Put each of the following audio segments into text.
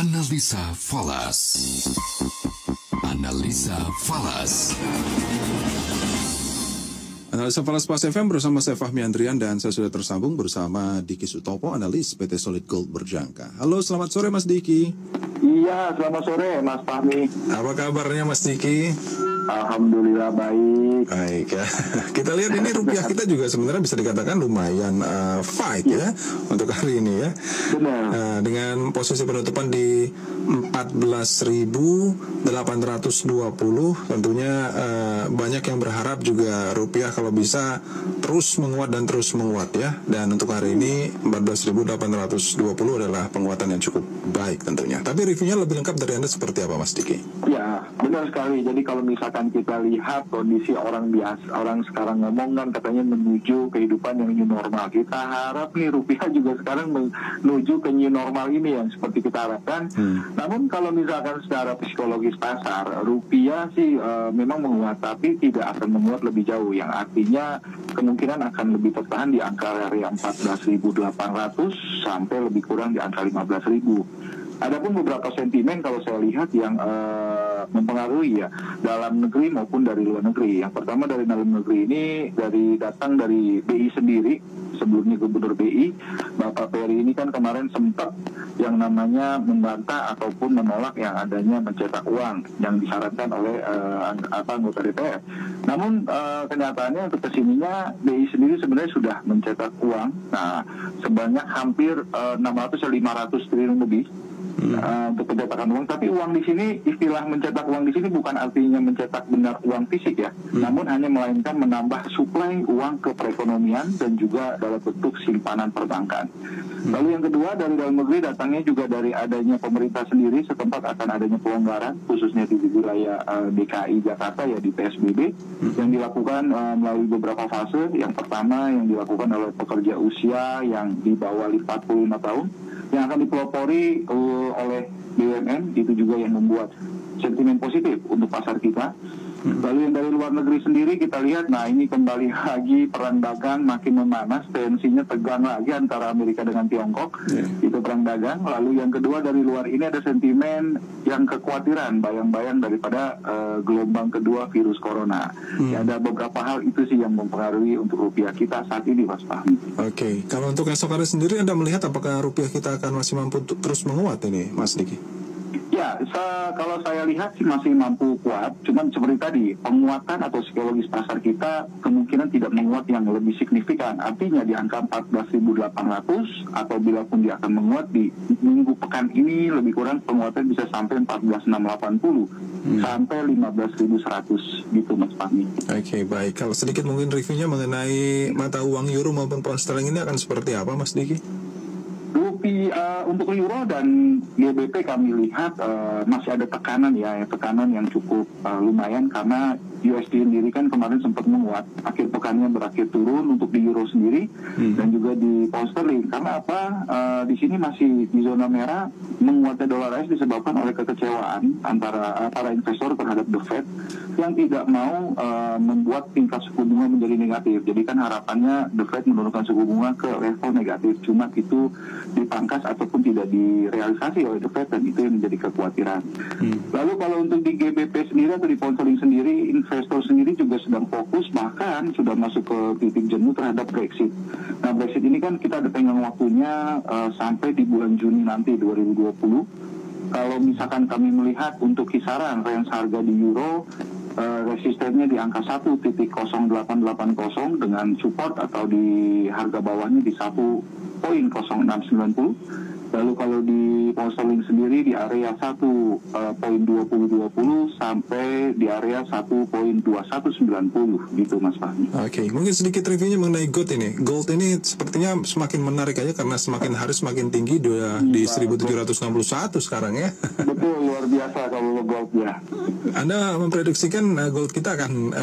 Analisa Falas. Analisa Falas. Analisa Falas Pas FM bersama saya Fahmi Andrian dan saya sudah tersambung bersama Diki Sutopo, analis PT Solid Gold Berjangka. Halo, selamat sore Mas Diki. Iya, selamat sore Mas Fahmi. Apa kabarnya Mas Diki? Alhamdulillah baik. Baik ya. Kita lihat ini rupiah kita juga sebenarnya bisa dikatakan lumayan fight ya untuk hari ini ya. Benar. Dengan posisi penutupan di 14.820, tentunya banyak yang berharap juga rupiah kalau bisa terus menguat dan terus menguat ya. Dan untuk hari ini 14.820 adalah penguatan yang cukup baik tentunya. Tapi reviewnya lebih lengkap dari Anda seperti apa Mas Diki? Ya, benar sekali. Jadi kalau misalkan kita lihat kondisi orang biasa, orang sekarang ngomong kan katanya menuju kehidupan yang new normal. Kita harap nih rupiah juga sekarang menuju ke new normal ini yang seperti kita harapkan. Namun kalau misalkan secara psikologis pasar, rupiah sih memang menguat, tapi tidak akan menguat lebih jauh. Yang artinya kemungkinan akan lebih tertahan di angka area 14.800 sampai lebih kurang di angka 15.000. Adapun beberapa sentimen kalau saya lihat yang mempengaruhi ya dalam negeri maupun dari luar negeri. Yang pertama dari dalam negeri ini datang dari BI sendiri, sebelumnya Gubernur BI Bapak Peri ini kan kemarin sempat yang namanya membantah ataupun menolak yang adanya mencetak uang yang disarankan oleh anggota DPR. Namun kenyataannya untuk kesininya BI sendiri sebenarnya sudah mencetak uang, nah sebanyak hampir 600-500 triliun lebih. Untuk pencetakan uang, tapi uang di sini, istilah mencetak uang di sini bukan artinya mencetak benar uang fisik ya, namun hanya melainkan menambah suplai uang ke perekonomian dan juga dalam bentuk simpanan perbankan. Lalu yang kedua dari dalam negeri datangnya juga dari adanya pemerintah sendiri setempat akan adanya pelonggaran khususnya di wilayah DKI Jakarta ya di PSBB yang dilakukan melalui beberapa fase. Yang pertama yang dilakukan oleh pekerja usia yang di bawah 45 tahun yang akan dipelopori oleh BUMN, itu juga yang membuat sentimen positif untuk pasar kita. Lalu yang dari luar negeri sendiri kita lihat, nah ini kembali lagi perang dagang makin memanas, tensinya tegang lagi antara Amerika dengan Tiongkok, itu perang dagang. Lalu yang kedua dari luar ini ada sentimen yang kekhawatiran, bayang-bayang daripada gelombang kedua virus corona. Ya, ada beberapa hal itu sih yang mempengaruhi untuk rupiah kita saat ini Mas Fahmi. Oke, kalau untuk esok hari sendiri Anda melihat apakah rupiah kita akan masih mampu terus menguat ini Mas Diki? Ya, kalau saya lihat sih masih mampu kuat, cuman seperti tadi, penguatan atau psikologis pasar kita kemungkinan tidak menguat yang lebih signifikan. Artinya di angka 14.800, atau bila pun dia akan menguat di minggu pekan ini lebih kurang penguatan bisa sampai 14.680 sampai 15.100 gitu Mas Fahmi. Oke, baik. Kalau sedikit mungkin reviewnya mengenai mata uang euro maupun pound sterling ini akan seperti apa Mas Diki? Untuk euro dan GBP kami lihat masih ada tekanan yang cukup lumayan karena USD sendiri kan kemarin sempat menguat, akhir pekannya berakhir turun untuk di euro sendiri dan juga di pound sterling. Karena apa? Di sini masih di zona merah, menguatnya dolar AS disebabkan oleh kekecewaan antara para investor terhadap The Fed yang tidak mau membuat tingkat suku bunga menjadi negatif. Jadi kan harapannya The Fed menurunkan suku bunga ke level negatif, cuma itu dipangkas ataupun tidak direalisasi oleh The Fed dan itu yang menjadi kekhawatiran. Lalu kalau untuk di GBP sendiri atau di pound sterling sendiri, investor sendiri juga sedang fokus, bahkan sudah masuk ke titik jenuh terhadap Brexit. Nah, Brexit ini kan kita ada tenggang waktunya sampai di bulan Juni nanti 2020. Kalau misalkan kami melihat untuk kisaran range harga di euro, resistennya di angka 1.0880 dengan support atau di harga bawahnya di 1.0690. Lalu kalau di pound sterling sendiri di area 1.2020 sampai di area 1.2190 gitu Mas Fahmi. Oke, mungkin sedikit reviewnya mengenai gold ini. Gold ini sepertinya semakin menarik aja karena semakin hari semakin tinggi di 1761 sekarang ya. Betul, luar biasa kalau gold ya. Anda memprediksikan gold kita akan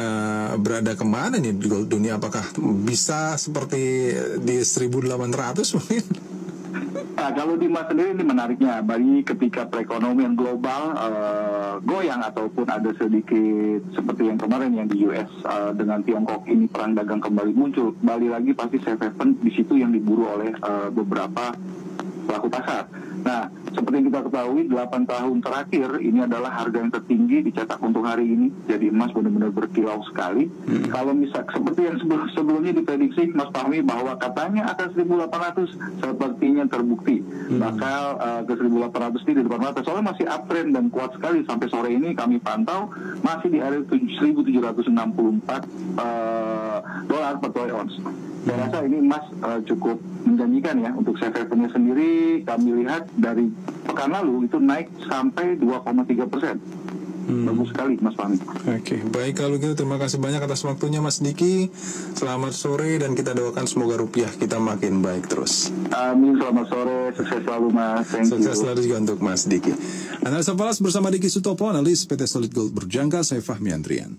berada kemana nih di gold dunia? Apakah bisa seperti di 1800 mungkin? Nah, kalau di Mas sendiri ini menariknya, bagi ketika perekonomian global goyang ataupun ada sedikit seperti yang kemarin yang di US dengan Tiongkok ini perang dagang kembali muncul, kembali lagi pasti safe haven di situ yang diburu oleh beberapa pelaku pasar. Nah, seperti yang kita ketahui 8 tahun terakhir ini adalah harga yang tertinggi dicetak untuk hari ini. Jadi emas benar-benar berkilau sekali. Kalau misal seperti yang sebelumnya diprediksi Mas Fahmi bahwa katanya akan 1.800, sepertinya terbukti bakal ke 1.800 di depan mata. Soalnya masih uptrend dan kuat sekali sampai sore ini kami pantau masih di area 1.764 dolar per troy ounce. Saya rasa ini emas cukup menjanjikan ya untuk safe havennya sendiri. Kami lihat dari pekan lalu itu naik sampai 2,3%. Bagus sekali Mas Fahmi. Oke, baik kalau gitu terima kasih banyak atas waktunya Mas Diki. Selamat sore dan kita doakan semoga rupiah kita makin baik terus. Amin, selamat sore, sukses selalu Mas. Thank Sukses you. selalu juga untuk Mas Diki. Analisa Falas bersama Diki Sutopo, analis PT Solid Gold Berjangka, saya Fahmi Andrian.